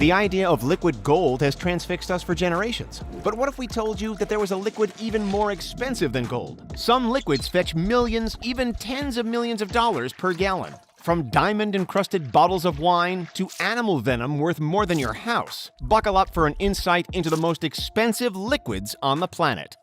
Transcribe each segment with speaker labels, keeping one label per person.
Speaker 1: The idea of liquid gold has transfixed us for generations. But what if we told you that there was a liquid even more expensive than gold? Some liquids fetch millions, even tens of millions of dollars per gallon. From diamond-encrusted bottles of wine to animal venom worth more than your house. Buckle up for an insight into the most expensive liquids on the planet.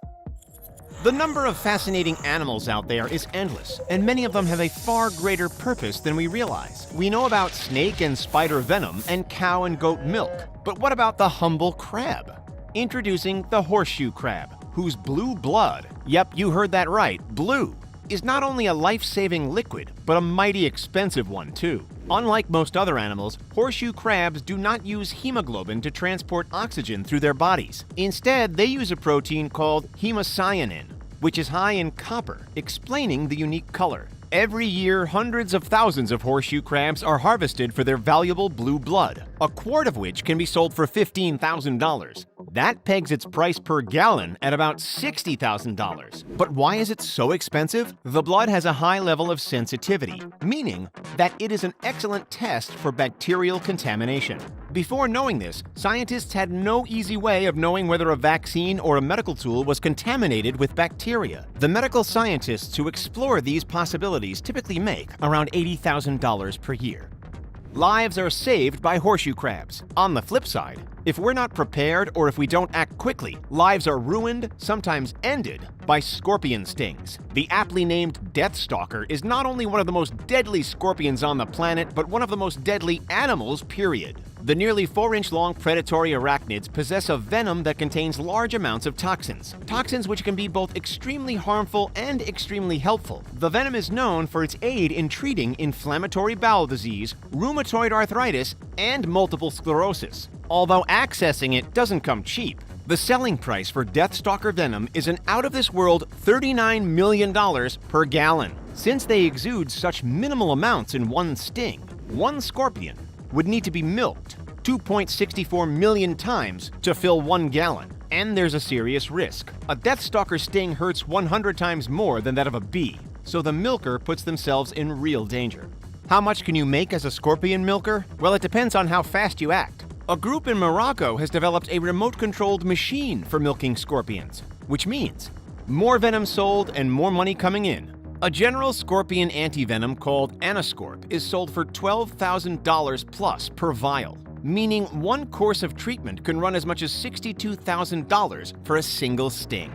Speaker 1: The number of fascinating animals out there is endless, and many of them have a far greater purpose than we realize. We know about snake and spider venom and cow and goat milk, but what about the humble crab? Introducing the horseshoe crab, whose blue blood, yep, you heard that right, blue, is not only a life-saving liquid, but a mighty expensive one too. Unlike most other animals, horseshoe crabs do not use hemoglobin to transport oxygen through their bodies. Instead, they use a protein called hemocyanin, which is high in copper, explaining the unique color. Every year, hundreds of thousands of horseshoe crabs are harvested for their valuable blue blood, a quart of which can be sold for $15,000. That pegs its price per gallon at about $60,000. But why is it so expensive? The blood has a high level of sensitivity, meaning that it is an excellent test for bacterial contamination. Before knowing this, scientists had no easy way of knowing whether a vaccine or a medical tool was contaminated with bacteria. The medical scientists who explore these possibilities typically make around $80,000 per year. Lives are saved by horseshoe crabs. On the flip side, if we're not prepared or if we don't act quickly, lives are ruined, sometimes ended, by scorpion stings. The aptly named Deathstalker is not only one of the most deadly scorpions on the planet, but one of the most deadly animals, period. The nearly 4-inch-long predatory arachnids possess a venom that contains large amounts of toxins. Toxins which can be both extremely harmful and extremely helpful. The venom is known for its aid in treating inflammatory bowel disease, rheumatoid arthritis, and multiple sclerosis. Although accessing it doesn't come cheap. The selling price for Deathstalker venom is an out-of-this-world $39 million per gallon. Since they exude such minimal amounts in one sting, one scorpion would need to be milked 2.64 million times to fill 1 gallon. And there's a serious risk. A Deathstalker sting hurts 100 times more than that of a bee, so the milker puts themselves in real danger. How much can you make as a scorpion milker? Well, it depends on how fast you act. A group in Morocco has developed a remote-controlled machine for milking scorpions, which means more venom sold and more money coming in. A general scorpion antivenom called Anascorp is sold for $12,000 plus per vial, meaning one course of treatment can run as much as $62,000 for a single sting.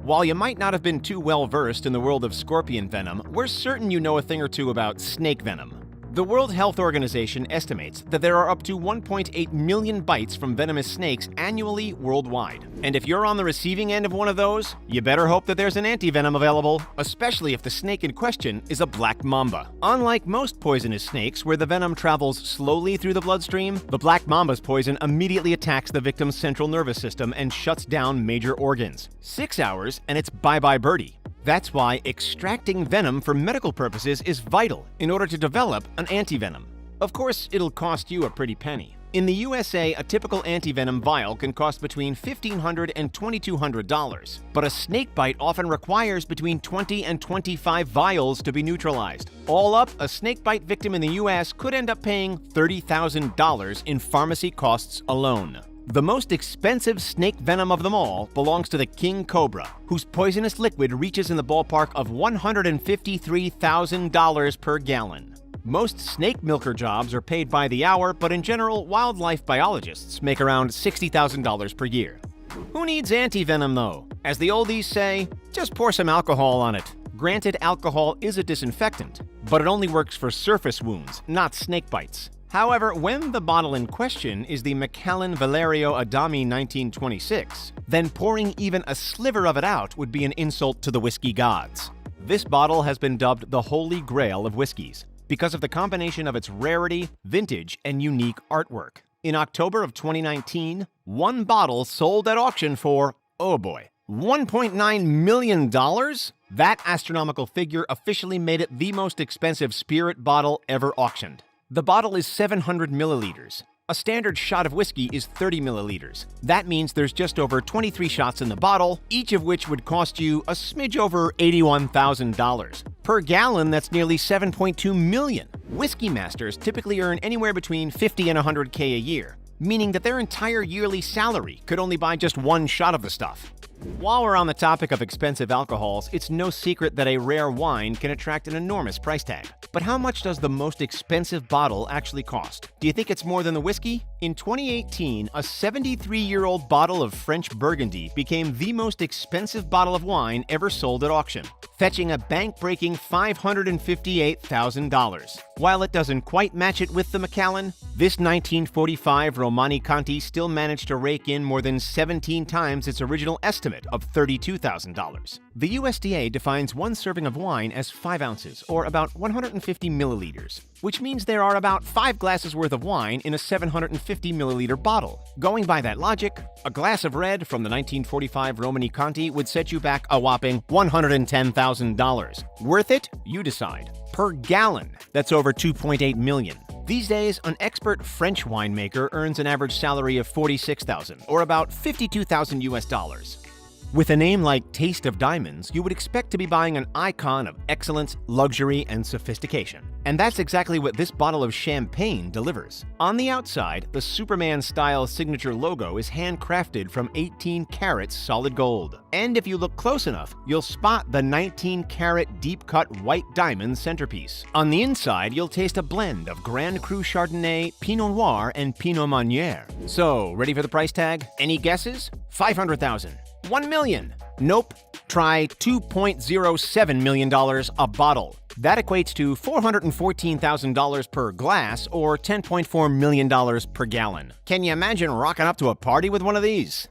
Speaker 1: While you might not have been too well versed in the world of scorpion venom, we're certain you know a thing or two about snake venom. The World Health Organization estimates that there are up to 1.8 million bites from venomous snakes annually worldwide. And if you're on the receiving end of one of those, you better hope that there's an antivenom available, especially if the snake in question is a black mamba. Unlike most poisonous snakes where the venom travels slowly through the bloodstream, the black mamba's poison immediately attacks the victim's central nervous system and shuts down major organs. 6 hours and it's bye-bye birdie. That's why extracting venom for medical purposes is vital in order to develop an antivenom. Of course, it'll cost you a pretty penny. In the USA, a typical antivenom vial can cost between $1,500 and $2,200, but a snake bite often requires between 20 and 25 vials to be neutralized. All up, a snake bite victim in the US could end up paying $30,000 in pharmacy costs alone. The most expensive snake venom of them all belongs to the king cobra, whose poisonous liquid reaches in the ballpark of $153,000 per gallon. Most snake milker jobs are paid by the hour, but in general, wildlife biologists make around $60,000 per year. Who needs antivenom though? As the oldies say, just pour some alcohol on it. Granted, alcohol is a disinfectant, but it only works for surface wounds, not snake bites. However, when the bottle in question is the Macallan Valerio Adami 1926, then pouring even a sliver of it out would be an insult to the whiskey gods. This bottle has been dubbed the Holy Grail of whiskeys because of the combination of its rarity, vintage, and unique artwork. In October of 2019, one bottle sold at auction for, oh boy, $1.9 million? That astronomical figure officially made it the most expensive spirit bottle ever auctioned. The bottle is 700 milliliters. A standard shot of whiskey is 30 milliliters. That means there's just over 23 shots in the bottle, each of which would cost you a smidge over $81,000. Per gallon, that's nearly $7.2 million. Whiskey masters typically earn anywhere between $50 and $100K a year, meaning that their entire yearly salary could only buy just one shot of the stuff. While we're on the topic of expensive alcohols, it's no secret that a rare wine can attract an enormous price tag. But how much does the most expensive bottle actually cost? Do you think it's more than the whiskey? In 2018, a 73-year-old bottle of French Burgundy became the most expensive bottle of wine ever sold at auction, fetching a bank-breaking $558,000. While it doesn't quite match it with the Macallan, this 1945 Romani Conti still managed to rake in more than 17 times its original estimate of $32,000. The USDA defines one serving of wine as 5 ounces, or about 150 milliliters, which means there are about 5 glasses worth of wine in a 750 milliliter bottle. Going by that logic, a glass of red from the 1945 Romani Conti would set you back a whopping $110,000. Worth it? You decide. Per gallon, that's over $2.8 million. These days, an expert French winemaker earns an average salary of $46,000, or about $52,000 US. With a name like Taste of Diamonds, you would expect to be buying an icon of excellence, luxury, and sophistication. And that's exactly what this bottle of champagne delivers. On the outside, the Superman-style signature logo is handcrafted from 18-karat solid gold. And if you look close enough, you'll spot the 19-karat deep-cut white diamond centerpiece. On the inside, you'll taste a blend of Grand Cru Chardonnay, Pinot Noir, and Pinot Meunier. So, ready for the price tag? Any guesses? $500,000. $1 million. Nope. Try $2.07 million a bottle. That equates to $414,000 per glass, or $10.4 million per gallon. Can you imagine rocking up to a party with one of these?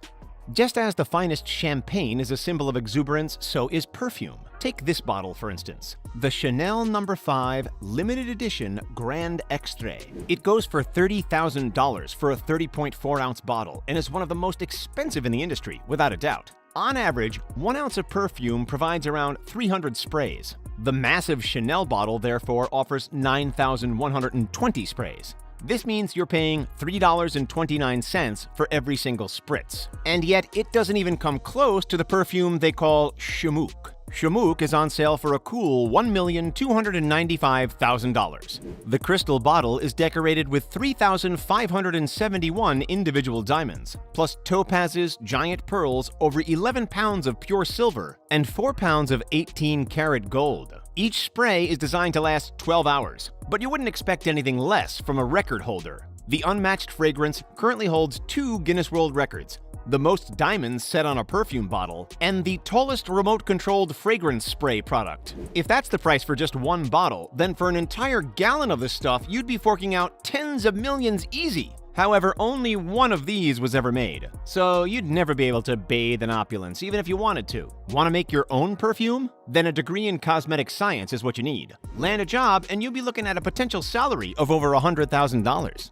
Speaker 1: Just as the finest champagne is a symbol of exuberance, so is perfume. Take this bottle, for instance. The Chanel No. 5 limited edition Grand Extrait. It goes for $30,000 for a 30.4-ounce bottle and is one of the most expensive in the industry, without a doubt. On average, 1 ounce of perfume provides around 300 sprays. The massive Chanel bottle, therefore, offers 9,120 sprays. This means you're paying $3.29 for every single spritz. And yet, it doesn't even come close to the perfume they call Chamouk. Chamouk is on sale for a cool $1,295,000. The crystal bottle is decorated with 3,571 individual diamonds, plus topazes, giant pearls, over 11 pounds of pure silver, and 4 pounds of 18-karat gold. Each spray is designed to last 12 hours, but you wouldn't expect anything less from a record holder. The unmatched fragrance currently holds 2 Guinness World Records: the most diamonds set on a perfume bottle, and the tallest remote-controlled fragrance spray product. If that's the price for just one bottle, then for an entire gallon of this stuff, you'd be forking out tens of millions easy. However, only one of these was ever made, so you'd never be able to bathe in opulence, even if you wanted to. Want to make your own perfume? Then a degree in cosmetic science is what you need. Land a job, and you'll be looking at a potential salary of over $100,000.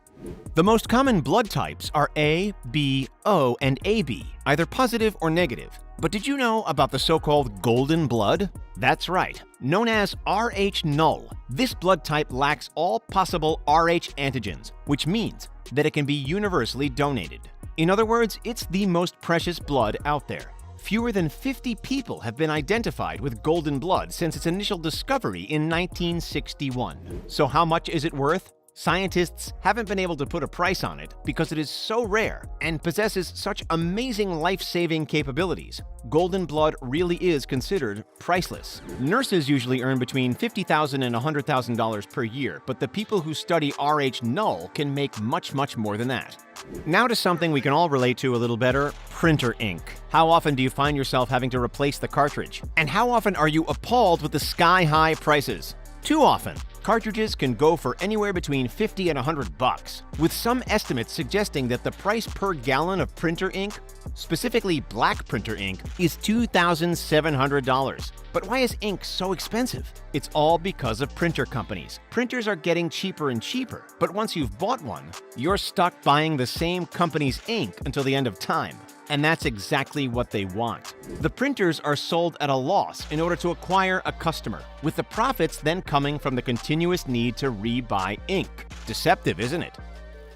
Speaker 1: The most common blood types are A, B, O, and AB, either positive or negative. But did you know about the so-called golden blood? That's right, known as Rh null. This blood type lacks all possible Rh antigens, which means that it can be universally donated. In other words, it's the most precious blood out there. Fewer than 50 people have been identified with golden blood since its initial discovery in 1961. So how much is it worth? Scientists haven't been able to put a price on it because it is so rare and possesses such amazing life-saving capabilities. Golden blood really is considered priceless. Nurses usually earn between $50,000 and $100,000 per year, but the people who study Rh null can make much, much more than that. Now to something we can all relate to a little better: printer ink. How often do you find yourself having to replace the cartridge? And how often are you appalled with the sky-high prices? Too often. Cartridges can go for anywhere between $50 and $100, with some estimates suggesting that the price per gallon of printer ink, specifically black printer ink, is $2,700. But why is ink so expensive? It's all because of printer companies. Printers are getting cheaper and cheaper, but once you've bought one, you're stuck buying the same company's ink until the end of time. And that's exactly what they want. The printers are sold at a loss in order to acquire a customer, with the profits then coming from the continuous need to rebuy ink. Deceptive, isn't it?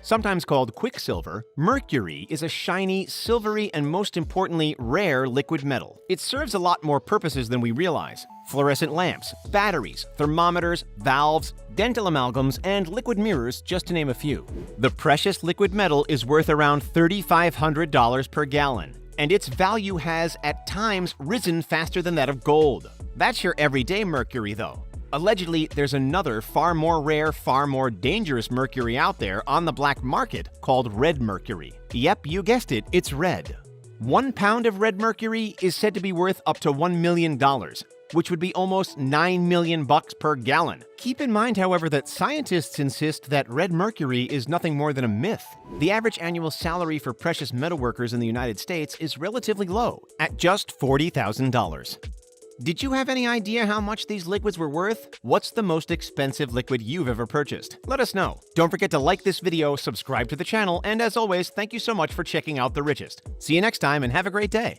Speaker 1: Sometimes called quicksilver, mercury is a shiny, silvery, and most importantly, rare liquid metal. It serves a lot more purposes than we realize. Fluorescent lamps, batteries, thermometers, valves, dental amalgams, and liquid mirrors, just to name a few. The precious liquid metal is worth around $3,500 per gallon, and its value has, at times, risen faster than that of gold. That's your everyday mercury, though. Allegedly, there's another far more rare, far more dangerous mercury out there on the black market called red mercury. Yep, you guessed it, it's red. 1 pound of red mercury is said to be worth up to $1 million, which would be almost $9 million per gallon. Keep in mind, however, that scientists insist that red mercury is nothing more than a myth. The average annual salary for precious metal workers in the United States is relatively low, at just $40,000. Did you have any idea how much these liquids were worth? What's the most expensive liquid you've ever purchased? Let us know. Don't forget to like this video, subscribe to the channel, and as always, thank you so much for checking out The Richest. See you next time and have a great day.